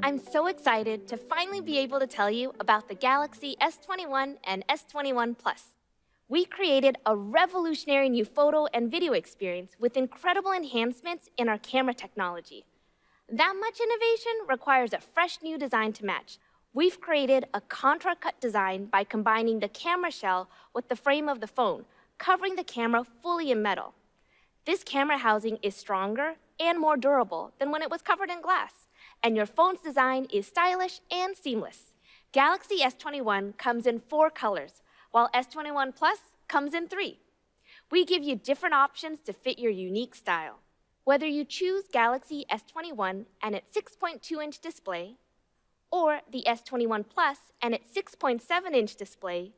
I'm so excited to finally be able to tell you about the Galaxy S21 and S21 Plus. We created a revolutionary new photo and video experience with incredible enhancements in our camera technology. That much innovation requires a fresh new design to match. We've created a contour cut design by combining the camera shell with the frame of the phone, covering the camera fully in metal. This camera housing is stronger and more durable than when it was covered in glass, and your phone's design is stylish and seamless. Galaxy S21 comes in 4 colors, while S21 Plus comes in 3. We give you different options to fit your unique style. Whether you choose Galaxy S21 and its 6.2-inch display, or the S21 Plus and its 6.7-inch display,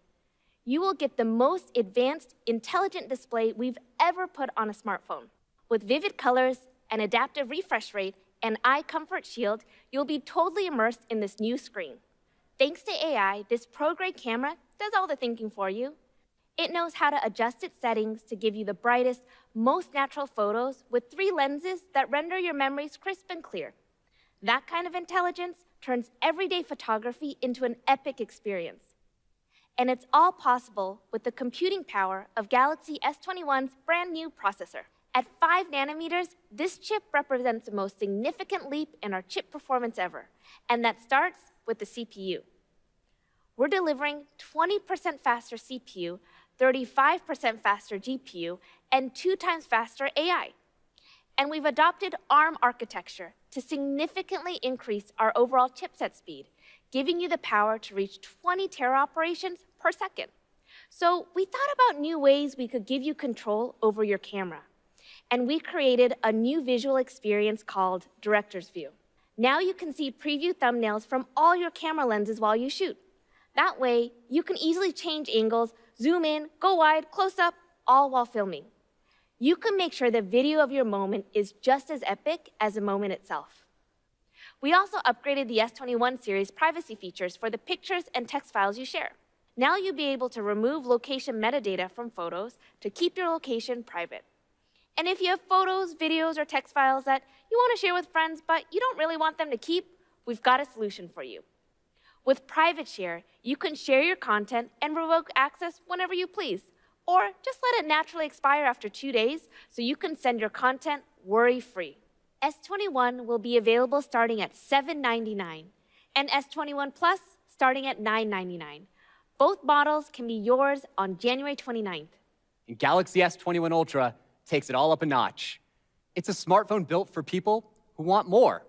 you will get the most advanced, intelligent display we've ever put on a smartphone. With vivid colors, an adaptive refresh rate, and eye comfort shield, you'll be totally immersed in this new screen. Thanks to AI, this pro-grade camera does all the thinking for you. It knows how to adjust its settings to give you the brightest, most natural photos with 3 lenses that render your memories crisp and clear. That kind of intelligence turns everyday photography into an epic experience. And it's all possible with the computing power of Galaxy S21's brand new processor. At 5 nanometers, this chip represents the most significant leap in our chip performance ever, and that starts with the CPU. We're delivering 20% faster CPU, 35% faster GPU, and 2 times faster AI. And we've adopted ARM architecture to significantly increase our overall chipset speed, giving you the power to reach 20 tera operations per second. So we thought about new ways we could give you control over your camera. And we created a new visual experience called Director's View. Now you can see preview thumbnails from all your camera lenses while you shoot. That way, you can easily change angles, zoom in, go wide, close up, all while filming. You can make sure the video of your moment is just as epic as the moment itself. We also upgraded the S21 series privacy features for the pictures and text files you share. Now you'll be able to remove location metadata from photos to keep your location private. And if you have photos, videos, or text files that you want to share with friends, but you don't really want them to keep, we've got a solution for you. With Private Share, you can share your content and revoke access whenever you please, or just let it naturally expire after 2 days so you can send your content worry-free. S21 will be available starting at $799, and S21 Plus starting at $999. Both models can be yours on January 29th. And Galaxy S21 Ultra takes it all up a notch. It's a smartphone built for people who want more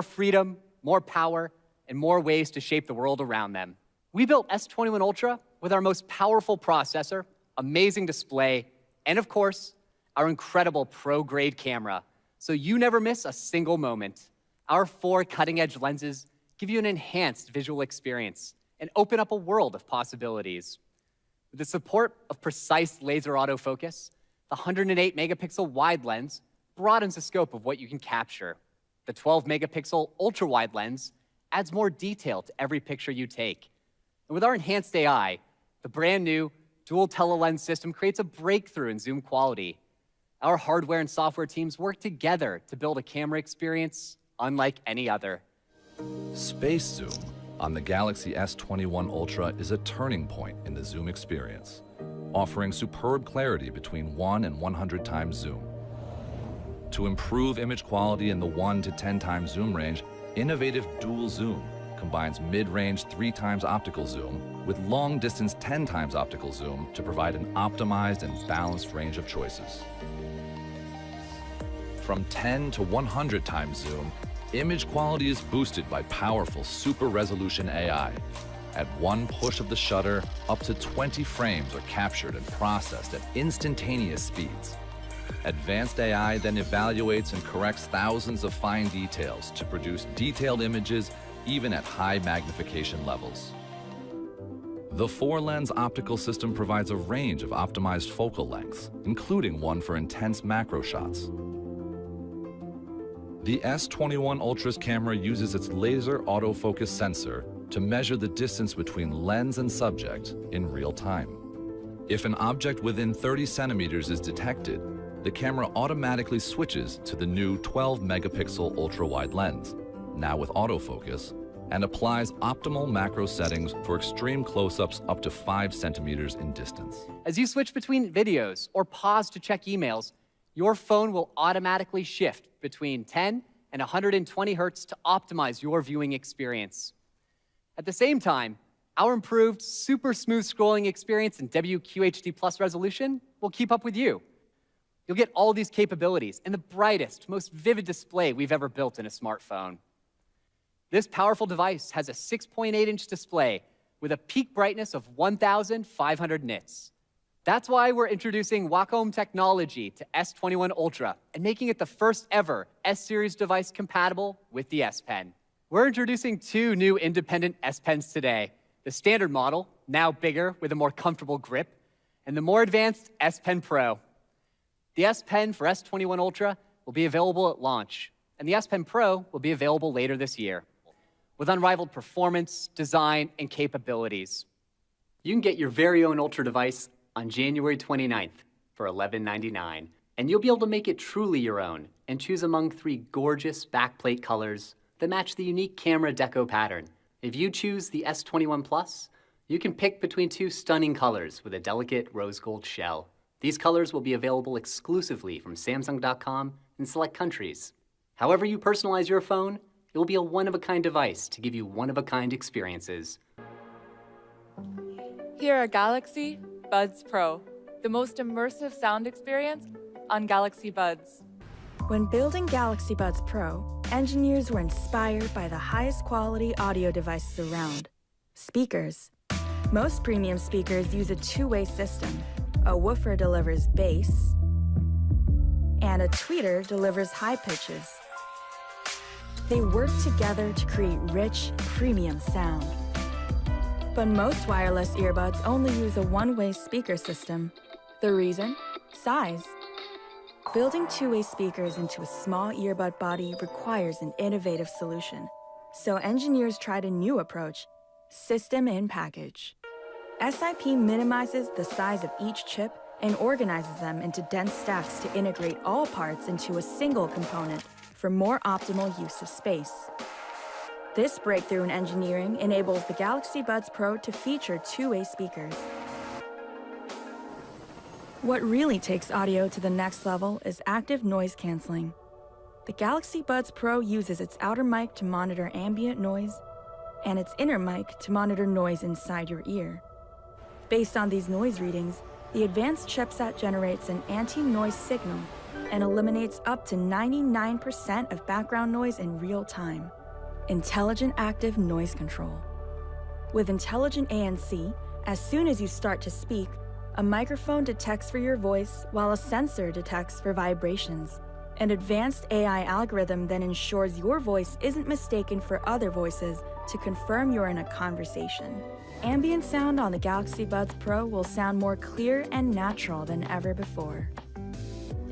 freedom, more power, and more ways to shape the world around them. We built S21 Ultra with our most powerful processor, amazing display, and of course, our incredible pro-grade camera, so you never miss a single moment. Our 4 cutting-edge lenses give you an enhanced visual experience and open up a world of possibilities. With the support of precise laser autofocus, the 108-megapixel wide lens broadens the scope of what you can capture. The 12-megapixel ultra-wide lens adds more detail to every picture you take. And with our enhanced AI, the brand new dual telelens system creates a breakthrough in zoom quality. Our hardware and software teams work together to build a camera experience unlike any other. Space zoom on the Galaxy S21 Ultra is a turning point in the zoom experience, offering superb clarity between 1 and 100 times zoom. To improve image quality in the 1 to 10 times zoom range, innovative dual zoom combines mid-range 3 times optical zoom with long-distance 10 times optical zoom to provide an optimized and balanced range of choices. From 10 to 100 times zoom, image quality is boosted by powerful super-resolution AI. At one push of the shutter, up to 20 frames are captured and processed at instantaneous speeds. Advanced AI then evaluates and corrects thousands of fine details to produce detailed images even at high magnification levels. The 4-lens optical system provides a range of optimized focal lengths, including one for intense macro shots. The S21 Ultra's camera uses its laser autofocus sensor to measure the distance between lens and subject in real time. If an object within 30 centimeters is detected, the camera automatically switches to the new 12-megapixel ultra-wide lens, now with autofocus, and applies optimal macro settings for extreme close-ups up to 5 centimeters in distance. As you switch between videos or pause to check emails, your phone will automatically shift between 10 and 120 hertz to optimize your viewing experience. At the same time, our improved, super smooth scrolling experience and WQHD+ resolution will keep up with you. You'll get all these capabilities and the brightest, most vivid display we've ever built in a smartphone. This powerful device has a 6.8-inch display with a peak brightness of 1,500 nits. That's why we're introducing Wacom technology to S21 Ultra and making it the first ever S-Series device compatible with the S Pen. We're introducing 2 new independent S Pens today. The standard model, now bigger with a more comfortable grip, and the more advanced S Pen Pro. The S Pen for S21 Ultra will be available at launch, and the S Pen Pro will be available later this year. With unrivaled performance, design, and capabilities. You can get your very own Ultra device on January 29th for $11.99, and you'll be able to make it truly your own and choose among 3 gorgeous backplate colors that match the unique camera deco pattern. If you choose the S21 Plus, you can pick between 2 stunning colors with a delicate rose gold shell. These colors will be available exclusively from Samsung.com in select countries. However you personalize your phone, it will be a one-of-a-kind device to give you one-of-a-kind experiences. Here are Galaxy Buds Pro, the most immersive sound experience on Galaxy Buds. When building Galaxy Buds Pro, engineers were inspired by the highest quality audio devices around, speakers. Most premium speakers use a 2-way system. A woofer delivers bass, and a tweeter delivers high pitches. They work together to create rich, premium sound. But most wireless earbuds only use a 1-way speaker system. The reason? Size. Building 2-way speakers into a small earbud body requires an innovative solution. So engineers tried a new approach, system in package. SIP minimizes the size of each chip and organizes them into dense stacks to integrate all parts into a single component for more optimal use of space. This breakthrough in engineering enables the Galaxy Buds Pro to feature 2-way speakers. What really takes audio to the next level is active noise canceling. The Galaxy Buds Pro uses its outer mic to monitor ambient noise and its inner mic to monitor noise inside your ear. Based on these noise readings, the advanced chipset generates an anti-noise signal and eliminates up to 99% of background noise in real time. Intelligent active noise control. With intelligent ANC, as soon as you start to speak, a microphone detects for your voice while a sensor detects for vibrations. An advanced AI algorithm then ensures your voice isn't mistaken for other voices to confirm you're in a conversation. Ambient sound on the Galaxy Buds Pro will sound more clear and natural than ever before.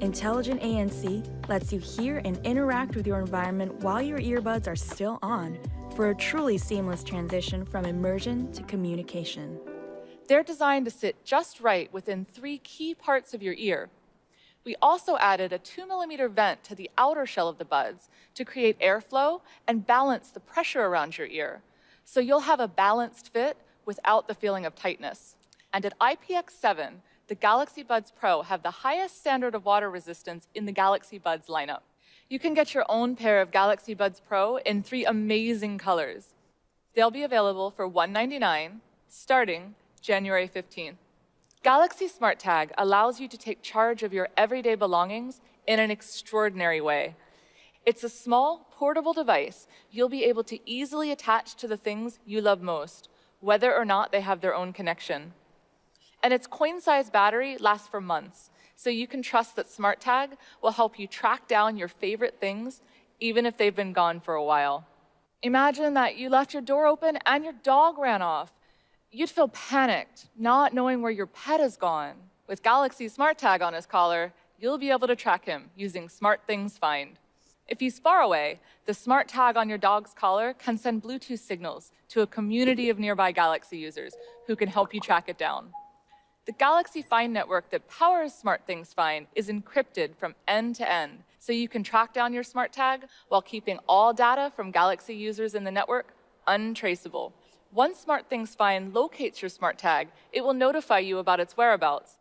Intelligent ANC lets you hear and interact with your environment while your earbuds are still on for a truly seamless transition from immersion to communication. They're designed to sit just right within 3 key parts of your ear. We also added a 2mm vent to the outer shell of the buds to create airflow and balance the pressure around your ear, so you'll have a balanced fit without the feeling of tightness. And at IPX7, the Galaxy Buds Pro have the highest standard of water resistance in the Galaxy Buds lineup. You can get your own pair of Galaxy Buds Pro in 3 amazing colors. They'll be available for $199, starting January 15th. Galaxy Smart Tag allows you to take charge of your everyday belongings in an extraordinary way. It's a small, portable device you'll be able to easily attach to the things you love most, whether or not they have their own connection. And its coin-sized battery lasts for months, so you can trust that Smart Tag will help you track down your favorite things, even if they've been gone for a while. Imagine that you left your door open and your dog ran off. You'd feel panicked, not knowing where your pet has gone. With Galaxy Smart Tag on his collar, you'll be able to track him using Smart Things Find. If he's far away, the Smart Tag on your dog's collar can send Bluetooth signals to a community of nearby Galaxy users who can help you track it down. The Galaxy Find network that powers SmartThings Find is encrypted from end to end, so you can track down your smart tag while keeping all data from Galaxy users in the network untraceable. Once SmartThings Find locates your smart tag, it will notify you about its whereabouts,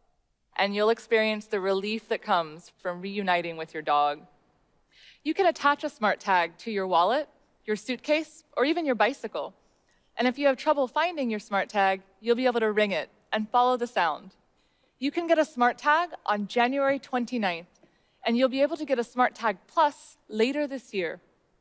and you'll experience the relief that comes from reuniting with your dog. You can attach a smart tag to your wallet, your suitcase, or even your bicycle. And if you have trouble finding your smart tag, you'll be able to ring it and follow the sound. You can get a smart tag on January 29th, and you'll be able to get a smart tag plus later this year.